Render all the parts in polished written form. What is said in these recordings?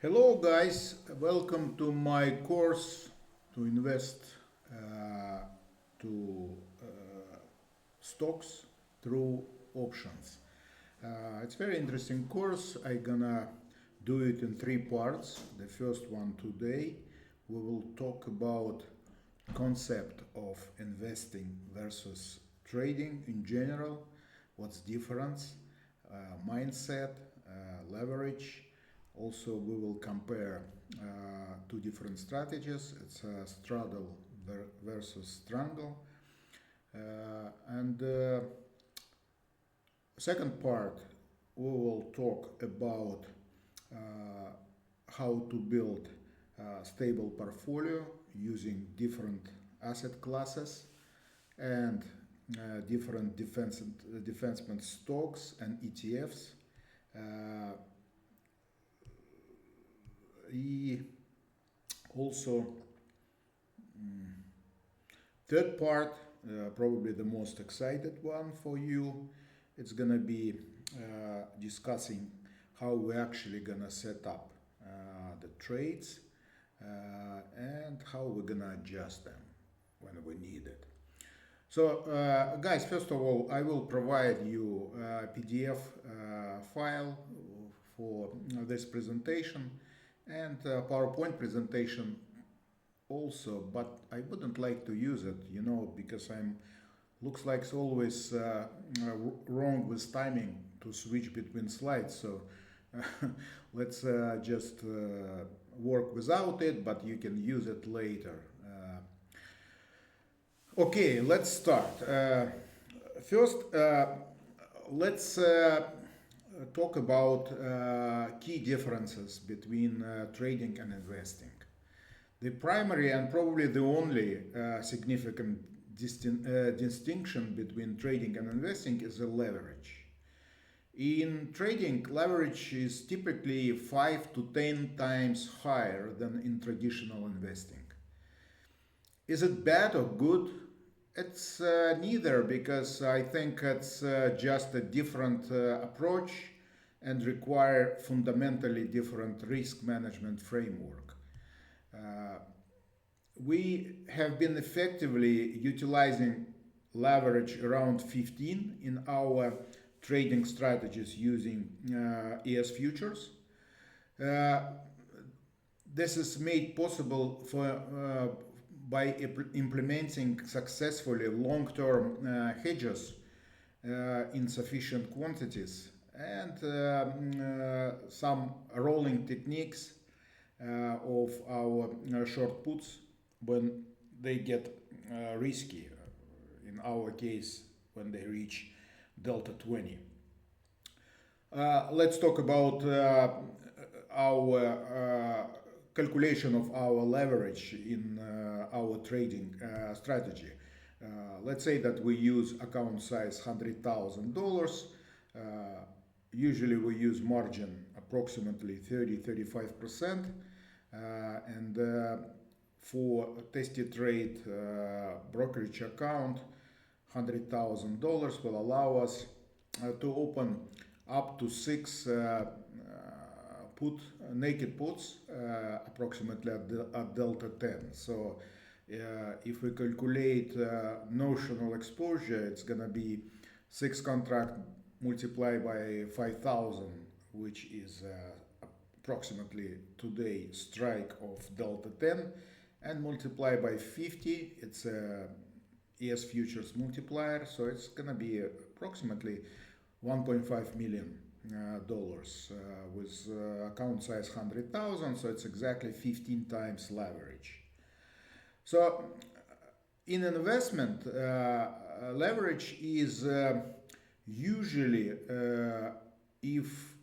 Hello guys, welcome to my course to invest uh, to stocks through options. It's very interesting course. I'm gonna do it in three parts. The first one today, we will talk about concept of investing versus trading in general, what's difference, mindset, leverage. Also, we will compare two different strategies. It's straddle versus strangle. And second part, we will talk about uh, how to build a stable portfolio using different asset classes and different defensive stocks and ETFs. Uh, he also third part, probably the most excited one for you, it's gonna be discussing how we're actually gonna set up the trades and how we're gonna adjust them when we need it. So, guys, first of all, I will provide you a PDF file for this presentation and PowerPoint presentation also, but I wouldn't like to use it, because I'm looks like it's always wrong with timing to switch between slides. So let's just work without it, but you can use it later. Okay, let's start. First, let's talk about key differences between trading and investing. The primary and probably the only significant distinction between trading and investing is the leverage. In trading, leverage is typically 5 to 10 times higher than in traditional investing. Is it bad or good? It's neither, because I think it's just a different approach and require fundamentally different risk management framework. Uh, we have been effectively utilizing leverage around 15 in our trading strategies using ES futures. Uh, this is made possible by implementing successfully long-term hedges in sufficient quantities and some rolling techniques of our short puts when they get risky. In our case, when they reach delta 20. Let's talk about our calculation of our leverage in our trading strategy. Let's say that we use account size $100,000. Usually we use margin approximately 30-35%, and for tested rate brokerage account, $100,000 will allow us to open up to six naked puts approximately at delta 10. So if we calculate notional exposure, it's gonna be 6 contract multiplied by 5,000, which is approximately today strike of delta 10, and multiply by 50, it's a ES futures multiplier, so it's gonna be approximately 1.5 million dollars with account size 100,000, so it's exactly 15 times leverage. So in investment, leverage is usually if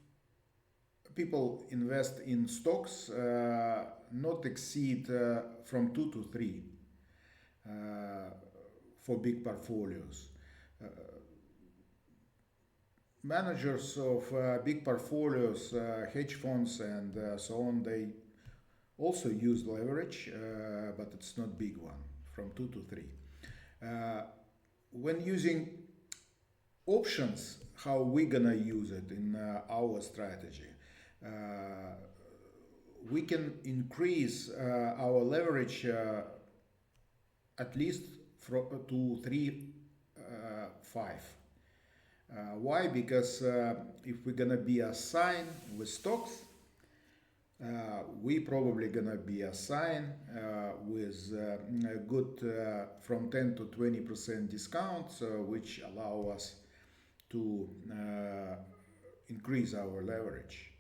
people invest in stocks, not exceed from 2 to 3 for big portfolios. Managers of big portfolios, hedge funds and so on, they also use leverage, but it's not big one, from 2 to 3. When using options, how we gonna use it in our strategy? we can increase our leverage at least to 3.5. Why? Because if we're gonna be assigned with stocks, we probably gonna be assigned with a good from 10 to 20% discounts, which allow us to increase our leverage.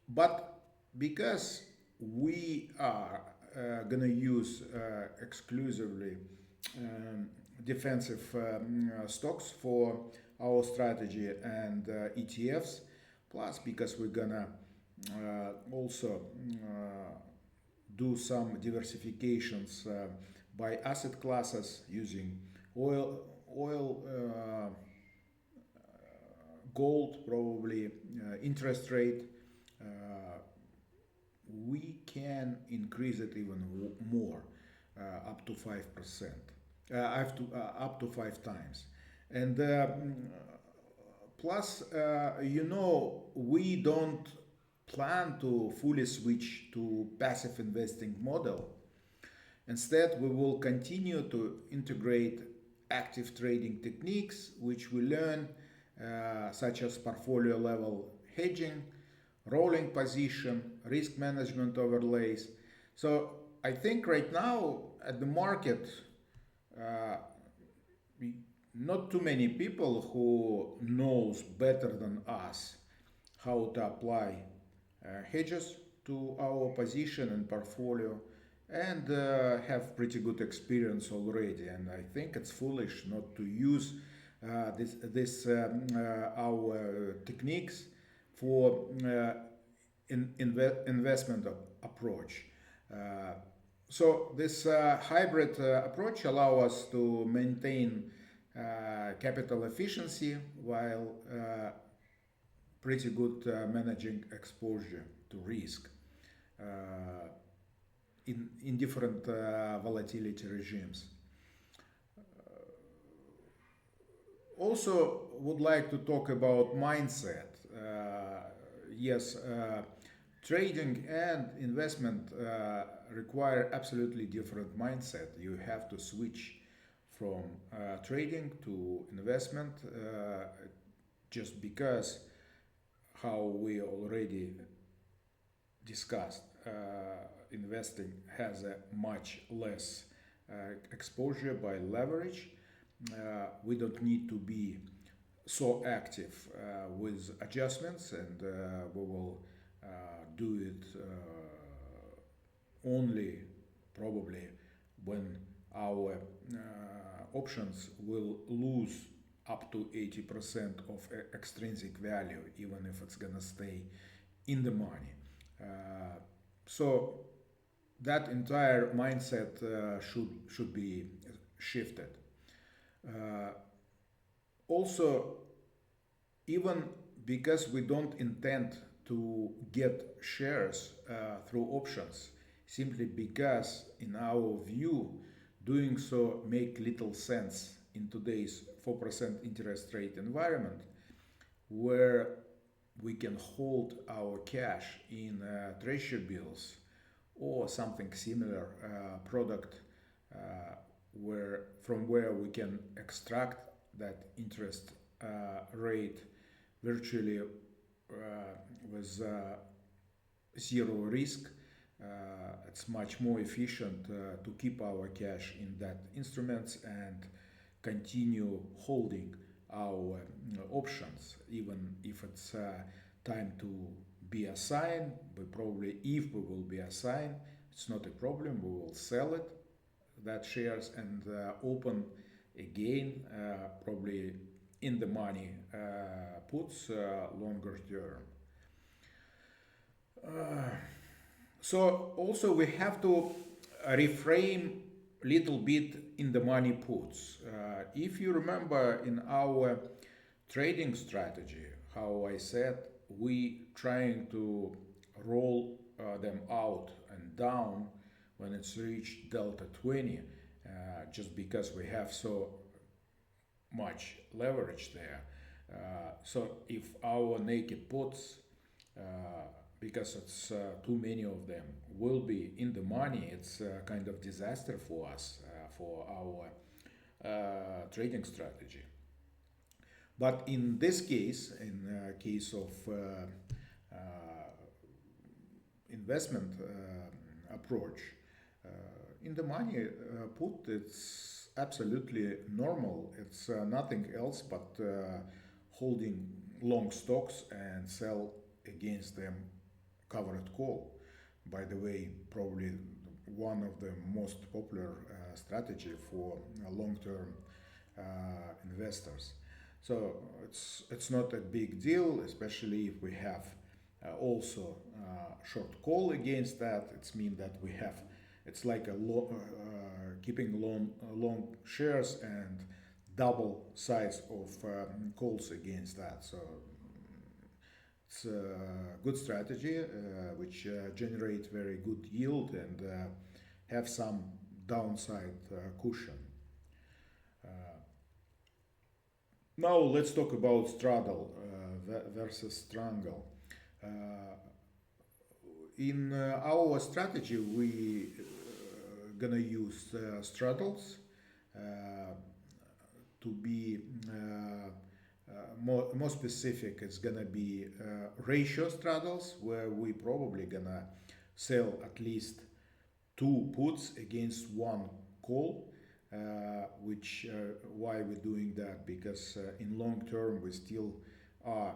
But because we are gonna use exclusively defensive stocks for our strategy and ETFs, plus because we're gonna also do some diversifications by asset classes using oil, gold, probably interest rate, we can increase it even more, up to 5%, up to 5 times. And plus, we don't plan to fully switch to passive investing model. Instead, we will continue to integrate active trading techniques, which we learn, such as portfolio level hedging, rolling position, risk management overlays. So I think right now at the market, not too many people who knows better than us how to apply hedges to our position and portfolio, and have pretty good experience already. And I think it's foolish not to use our techniques for investment approach. So this hybrid approach allows us to maintain capital efficiency while pretty good managing exposure to risk in different volatility regimes. Also would like to talk about mindset. Yes, trading and investment require absolutely different mindset. You have to switch from trading to investment just because how we already discussed, investing has a much less exposure by leverage. We don't need to be so active with adjustments, and we will do it only probably when our options will lose up to 80% of extrinsic value, even if it's gonna stay in the money. So that entire mindset should be shifted. Also, even because we don't intend to get shares through options, simply because in our view doing so make little sense in today's 4% interest rate environment, where we can hold our cash in treasury bills or something similar product from where we can extract that interest rate virtually with zero risk. It's much more efficient to keep our cash in that instruments and continue holding our options, even if it's time to be assigned. We probably, if we will be assigned, it's not a problem. We will sell it, that shares, and open again, probably in the money puts longer term. So also we have to reframe little bit in the money puts. If you remember in our trading strategy, how I said we trying to roll them out and down when it's reached delta 20, just because we have so much leverage there. So if our naked puts because it's too many of them will be in the money. It's a kind of disaster for us, for our trading strategy. But in this case, in case of uh, investment approach, in the money put, it's absolutely normal. It's nothing else but holding long stocks and sell against them covered call. By the way, probably one of the most popular strategy for long-term investors. So it's not a big deal, especially if we have also short call against that. It's mean that we have, it's like a keeping long shares and double size of calls against that. So it's a good strategy which generate very good yield and have some downside cushion. Uh, Now let's talk about straddle versus strangle. Uh, in our strategy, we gonna use straddles uh, to be more specific. It's gonna be ratio straddles where we probably gonna sell at least two puts against one call. Which why we're doing that, because in long term we still are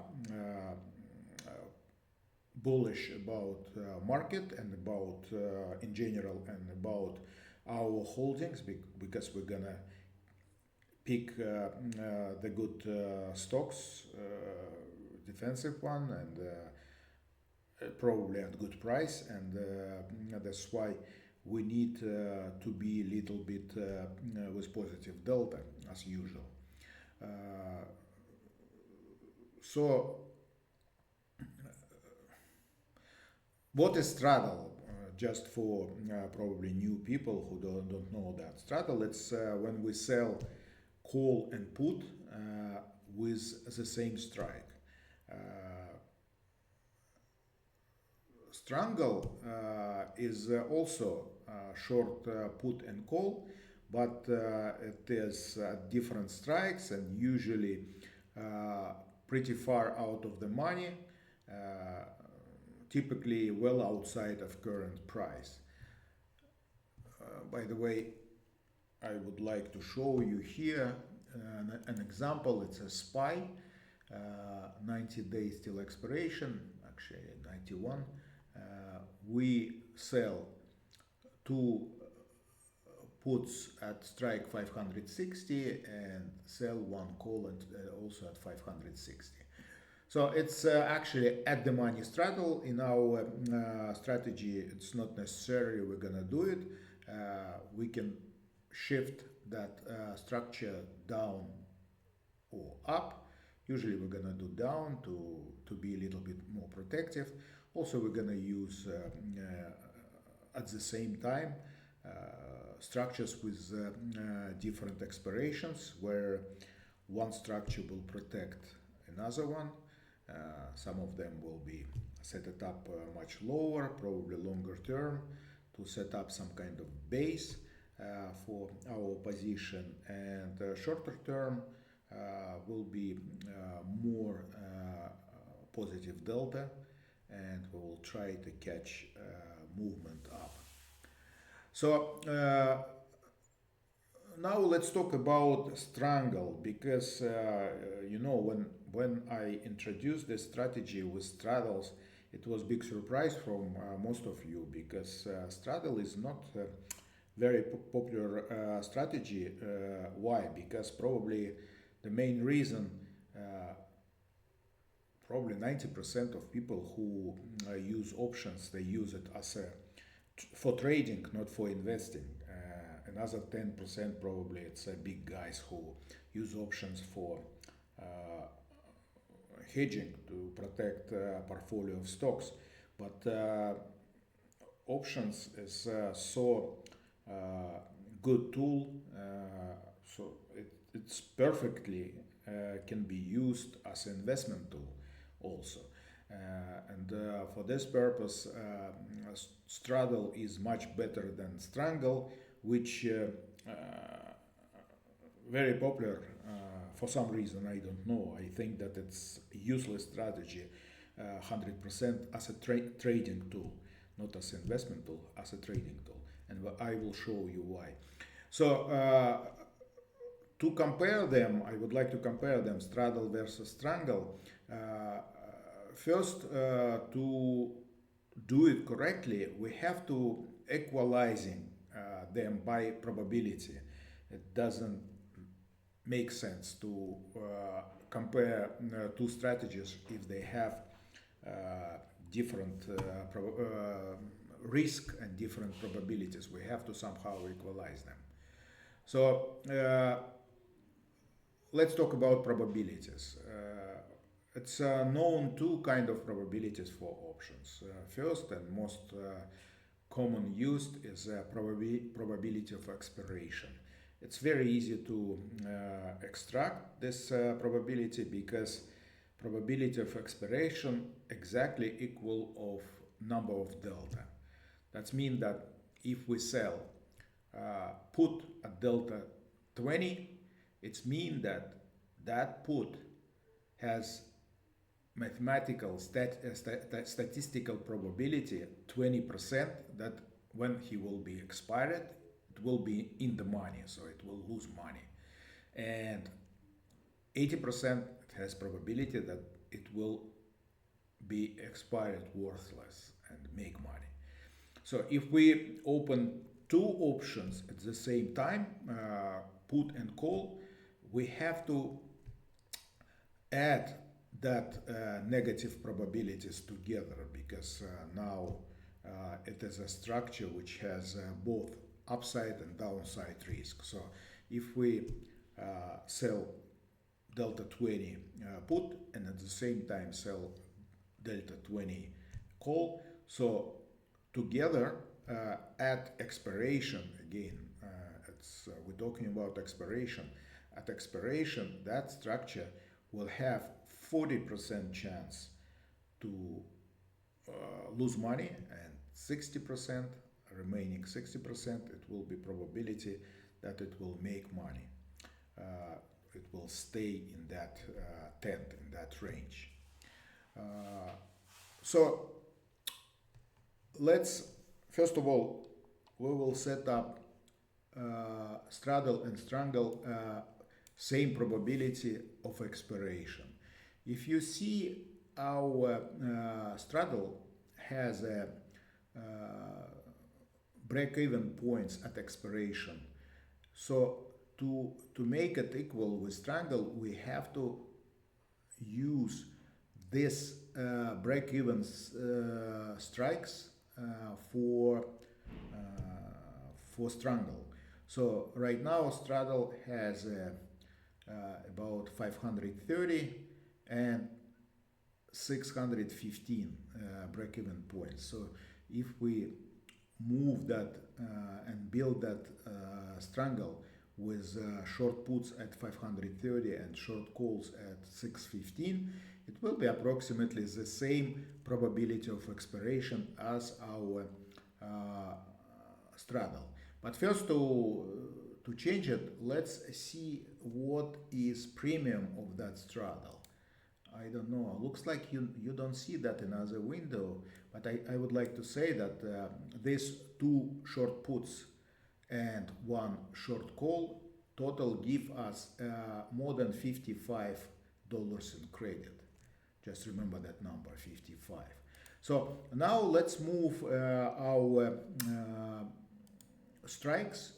bullish about market and about in general and about our holdings, because we're gonna pick the good stocks, defensive one, and probably at good price, and that's why we need to be a little bit with positive delta as usual. So what is straddle? Just for probably new people who don't know that. Straddle, it's when we sell call and put with the same strike. Strangle is also short put and call, but it is different strikes and usually pretty far out of the money, typically well outside of current price. By the way, I would like to show you here an example. It's a SPY, 90 days till expiration, actually 91. We sell two puts at strike 560 and sell one call and also at 560. So it's actually at the money straddle. In our strategy, it's not necessarily we're gonna do it. We can shift that structure down or up. Usually we're gonna do down to be a little bit more protective. Also, we're gonna use at the same time structures with different expirations, where one structure will protect another one. Some of them will be set it up much lower, probably longer term, to set up some kind of base for our position, and shorter term will be more positive delta, and we will try to catch movement up. So now let's talk about strangle, because you know, when I introduced this strategy with straddles, it was big surprise from most of you, because straddle is not very popular strategy. Why? Because probably the main reason, probably 90% of people who use options, they use it as a for trading, not for investing. Another 10% probably it's big guys who use options for hedging to protect portfolio of stocks. But options is so good tool, so it's perfectly can be used as an investment tool also. For this purpose, straddle is much better than strangle, which very popular for some reason. I don't know. I think that it's a useless strategy, 100% as a trading tool, not as an investment tool, as a trading tool, and I will show you why. So to compare them, I would like to compare them, straddle versus strangle. First, to do it correctly, we have to equalizing them by probability. It doesn't make sense to compare two strategies if they have different risk and different probabilities. We have to somehow equalize them. So let's talk about probabilities. It's known two kind of probabilities for options. First and most common used is probability of expiration. It's very easy to extract this probability because probability of expiration exactly equal of number of delta. That means that if we sell put at delta 20, it means that that put has mathematical statistical probability 20% that when he will be expired, it will be in the money, so it will lose money, and 80% has probability that it will be expired worthless and make money. So if we open two options at the same time, put and call, we have to add that negative probabilities together, because now it is a structure which has both upside and downside risk. So if we sell delta 20 put and at the same time sell delta 20 call, so together at expiration, again, we're talking about expiration. At expiration, that structure will have 40% chance to lose money, and 60%, remaining 60%, it will be probability that it will make money. It will stay in that tent, in that range. So let's, first of all, we will set up straddle and strangle same probability of expiration. If you see our straddle has a break-even points at expiration, so to make it equal with strangle, we have to use this break-even strikes for strangle. So right now straddle has about 530 and 615 break-even points. So if we move that and build that strangle with short puts at 530 and short calls at 615, it will be approximately the same probability of expiration as our straddle. But first, to change it, let's see what is premium of that straddle. I don't know, looks like you don't see that in other window, but I would like to say that these two short puts and one short call total give us more than $55 in credit. Just remember that number, 55. So now let's move our strikes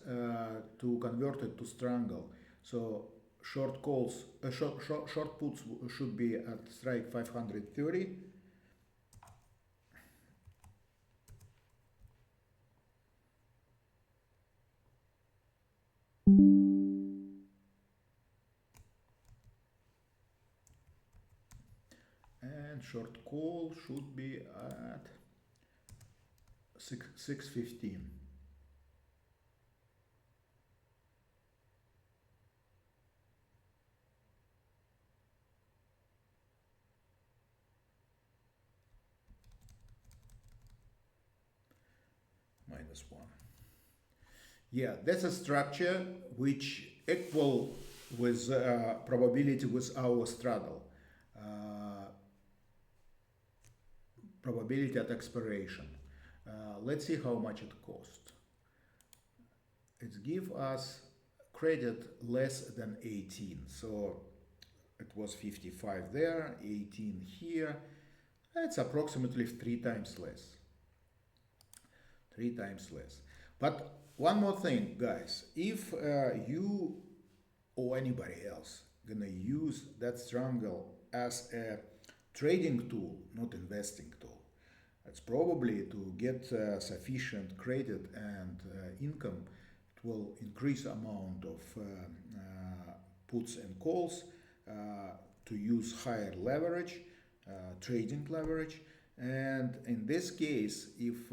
to convert it to strangle. So short calls, short puts should be at strike 530. And short call should be at 615. -1. Yeah, that's a structure which equal with probability with our straddle. Probability at expiration. Let's see how much it cost. It give us credit less than 18. So it was 55 there, 18 here. It's approximately 3 times less. 3 times less. But one more thing, guys. If you or anybody else gonna use that strangle as a trading tool, not investing tool, it's probably to get sufficient credit and income. It will increase amount of puts and calls to use higher leverage, trading leverage, and in this case, if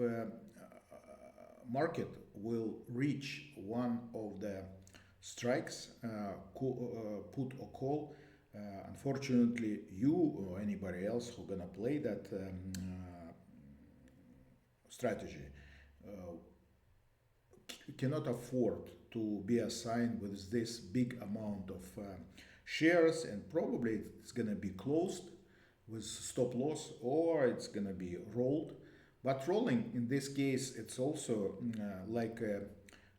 market will reach one of the strikes, put or call, unfortunately, you or anybody else who gonna play that strategy cannot afford to be assigned with this big amount of shares, and probably it's gonna be closed with stop loss, or it's gonna be rolled. But rolling in this case, it's also like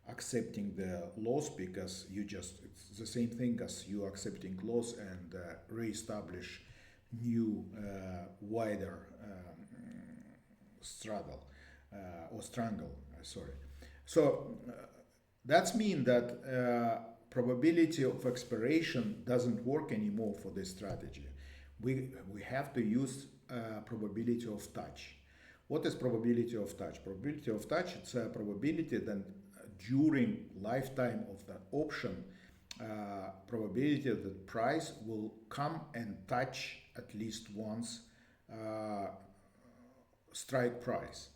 accepting the loss, because it's the same thing as you accepting loss and re-establish new wider struggle or strangle, sorry. So that's mean that probability of expiration doesn't work anymore for this strategy. We have to use probability of touch. What is probability of touch? Probability of touch, it's a probability that during lifetime of the option, probability that price will come and touch at least once strike price,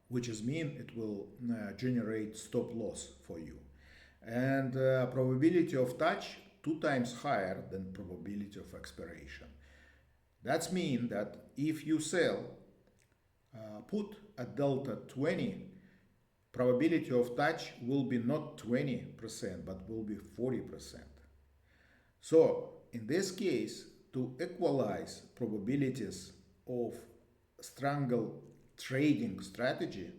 which is mean it will generate stop loss for you. And probability of touch 2 times higher than probability of expiration. That's mean that if you sell put at delta 20, probability of touch will be not 20%, but will be 40%. So in this case, to equalize probabilities of strangle trading strategy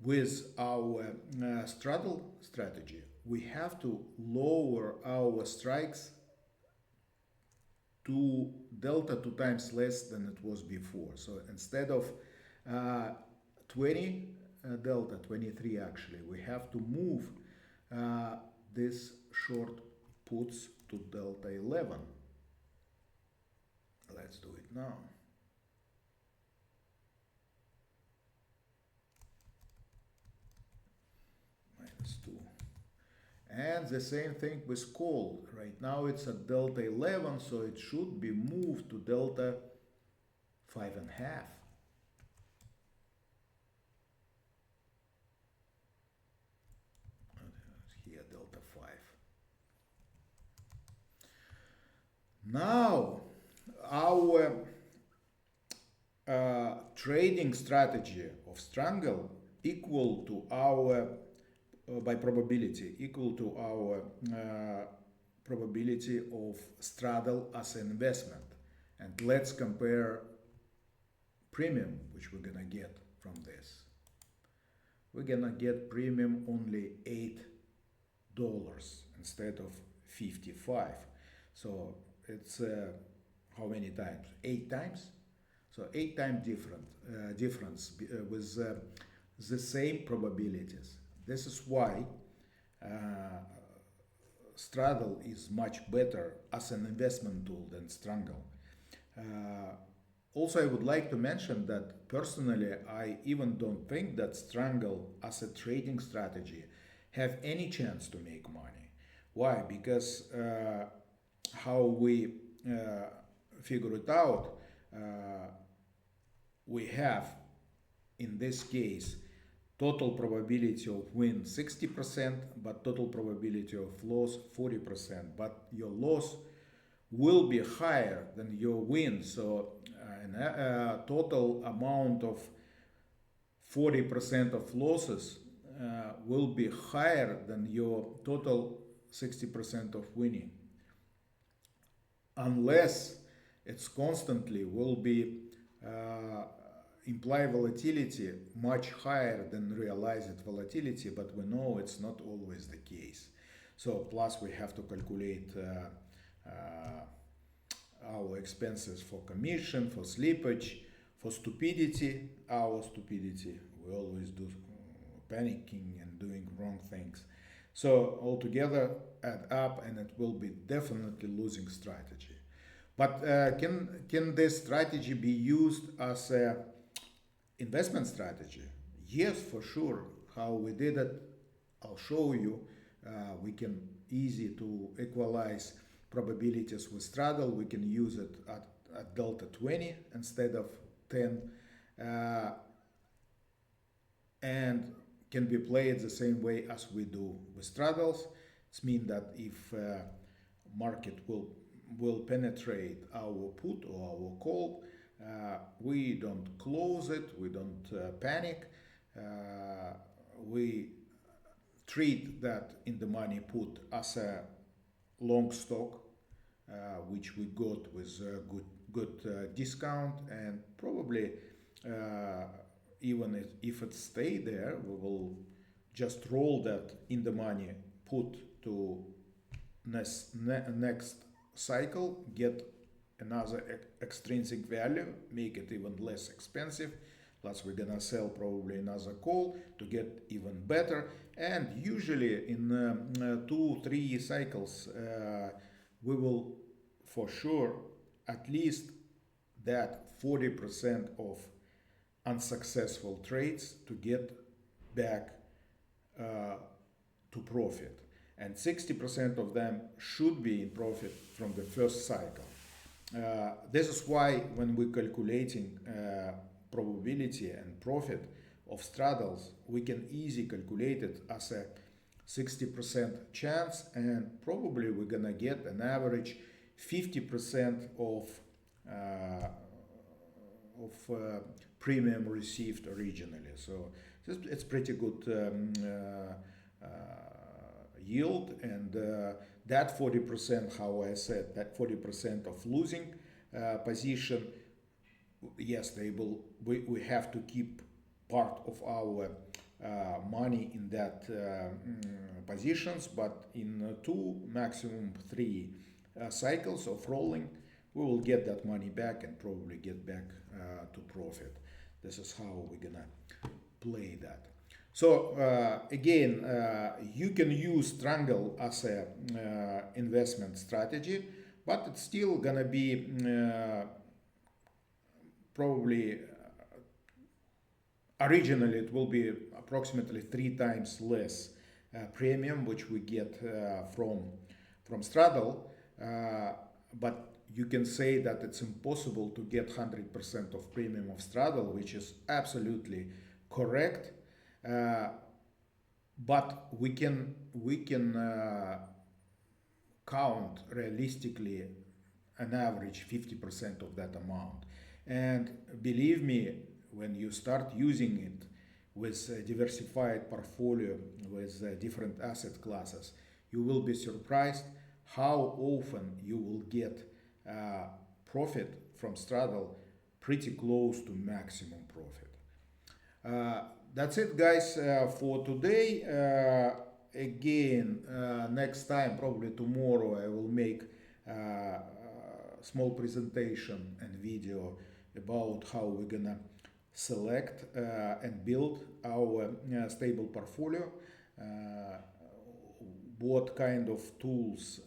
with our straddle strategy, we have to lower our strikes to delta 2 times less than it was before. So instead of 20 delta, 23 actually, we have to move this short puts to delta 11. Let's do it now. -2. And the same thing with call. Right now it's at delta 11, so it should be moved to delta 5.5. Here delta 5. Now our trading strategy of strangle equal to our by probability equal to our probability of straddle as an investment. And let's compare premium which we're gonna get from this. We're gonna get premium only $8 instead of 55. So it's how many times? 8 times. So 8 times difference with the same probabilities. This is why straddle is much better as an investment tool than strangle. Also, I would like to mention that personally, I even don't think that strangle as a trading strategy have any chance to make money. Why? Because how we figure it out, we have in this case total probability of win 60%, but total probability of loss 40%. But your loss will be higher than your win. So total amount of 40% of losses will be higher than your total 60% of winning, unless it's constantly will be imply volatility much higher than realized volatility, but we know it's not always the case. So plus we have to calculate our expenses for commission, for slippage, for stupidity, our stupidity. We always do panicking and doing wrong things. So altogether add up, and it will be definitely losing strategy. But can this strategy be used as a investment strategy? Yes, for sure. How we did it, I'll show you. We can easy to equalize probabilities with straddle. We can use it at delta 20 instead of 10, and can be played the same way as we do with straddles. It means that if market will penetrate our put or our call, we don't close it, we don't panic, we treat that in the money put as a long stock, which we got with a good discount, and probably even if it stay there, we will just roll that in the money put to next cycle, get another extrinsic value, make it even less expensive. Plus we're gonna sell probably another call to get even better. And usually in 2-3 cycles we will for sure at least that 40% of unsuccessful trades to get back to profit, and 60% of them should be in profit from the first cycle. This is why when we're calculating probability and profit of straddles, we can easily calculate it as a 60% chance, and probably we're gonna get an average 50% of premium received originally. So it's pretty good yield, and that 40%, how I said, that 40% of losing position, yes, they will. We have to keep part of our money in that positions, but in 2, maximum 3 cycles of rolling, we will get that money back and probably get back to profit. This is how we're gonna play that. So again, you can use strangle as a investment strategy, but it's still gonna be probably originally it will be approximately 3 times less premium which we get from straddle, but you can say that it's impossible to get 100% of premium of straddle, which is absolutely correct. But we can count realistically an average 50% of that amount. And believe me, when you start using it with a diversified portfolio with different asset classes, you will be surprised how often you will get profit from straddle pretty close to maximum profit. That's it, guys, for today. Again, next time, probably tomorrow, I will make a small presentation and video about how we're gonna select and build our stable portfolio, what kind of tools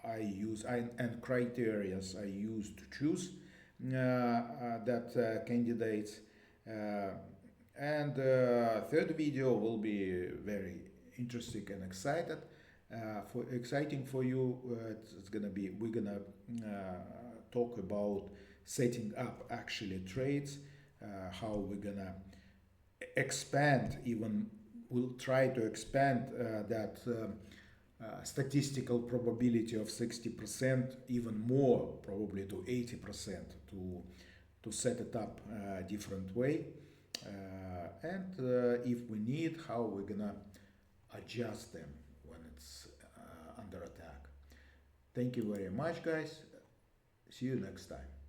I use and criteria I use to choose that candidates. And third video will be very interesting and exciting for you. It's gonna be, we're gonna talk about setting up actually trades, how we're gonna expand, even we'll try to expand that statistical probability of 60% even more, probably to 80%, to set it up a different way. and if we need, how we're gonna adjust them when it's under attack. Thank you very much, guys. See you next time.